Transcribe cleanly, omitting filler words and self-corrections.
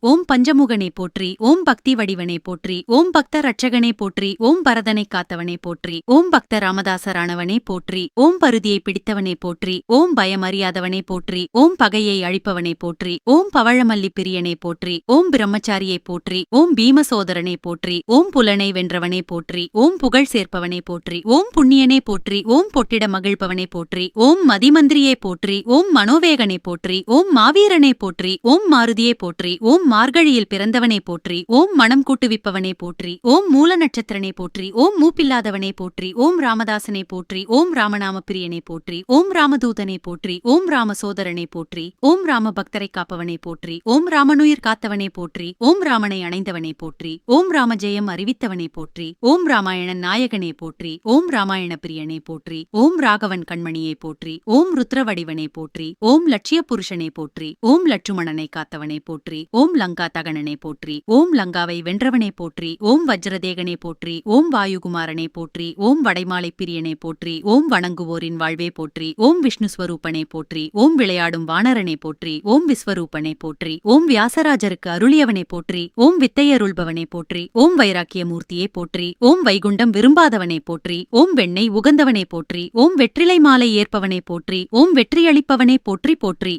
ஓம் பஞ்சமுகனே போற்றி, ஓம் பக்தி வடிவனே போற்றி, ஓம் பக்த ரட்சகனே போற்றி, ஓம் பரதனை காத்தவனே போற்றி, ஓம் பக்த ராமதாசரானவனே போற்றி, ஓம் பருதியை பிடித்தவனே போற்றி, ஓம் பயமறியாதவனே போற்றி, ஓம் பகையை அழிப்பவனே போற்றி, ஓம் பவழமல்லி பிரியனே போற்றி, ஓம் பிரம்மச்சாரியை போற்றி, ஓம் பீமசோதரனே போற்றி, ஓம் புலனை வென்றவனே போற்றி, ஓம் புகழ் சேர்ப்பவனே போற்றி, ஓம் புண்ணியனே போற்றி, ஓம் பொட்டிட மகிழ்பவனே போற்றி, ஓம் மதிமந்திரியே போற்றி, ஓம் மனோவேகனே போற்றி, ஓம் மாவீரனே போற்றி, ஓம் மாருதியே போற்றி, ஓம் மார்கழியில் பிறந்தவனே போற்றி, ஓம் மனம் கூட்டுவிப்பவனே போற்றி, ஓம் மூல நட்சத்திரனே போற்றி, ஓம் மூப்பில்லாதவனே போற்றி, ஓம் ராமதாசனே போற்றி, ஓம் ராமநாம பிரியனே போற்றி, ஓம் ராமதூதனே போற்றி, ஓம் ராம சோதரனே போற்றி, ஓம் ராம பக்தரை காப்பவனே போற்றி, ஓம் ராமனுயிர் காத்தவனே போற்றி, ஓம் ராமனை அணைந்தவனே போற்றி, ஓம் ராம ஜெயம் அறிவித்தவனே போற்றி, ஓம் ராமாயணன் நாயகனே போற்றி, ஓம் ராமாயண பிரியனே போற்றி, ஓம் ராகவன் கண்மணியே போற்றி, ஓம் ருத்ரவடிவனே போற்றி, ஓம் லட்சிய புருஷனே போற்றி, ஓம் லட்சுமணனை காத்தவனே போற்றி, ஓம் லங்கா தகனனே போற்றி, ஓம் லங்காவை வென்றவனே போற்றி, ஓம் வஜ்ரதேகனே போற்றி, ஓம் வாயுகுமாரனே போற்றி, ஓம் வடைமாலை பிரியனே போற்றி, ஓம் வணங்குவோரின் வாழ்வே போற்றி, ஓம் விஷ்ணு ஸ்வரூபனே போற்றி, ஓம் விளையாடும் வானரனே போற்றி, ஓம் விஸ்வரூபனே போற்றி, ஓம் வியாசராஜருக்கு அருளியவனே போற்றி, ஓம் வித்தையருள்பவனே போற்றி, ஓம் வைராக்கிய மூர்த்தியே போற்றி, ஓம் வைகுண்டம் விரும்பாதவனே போற்றி, ஓம் வெண்ணெய் உகந்தவனே போற்றி, ஓம் வெற்றிலை மாலை ஏற்பவனே போற்றி, ஓம் வெற்றியளிப்பவனே போற்றி போற்றி.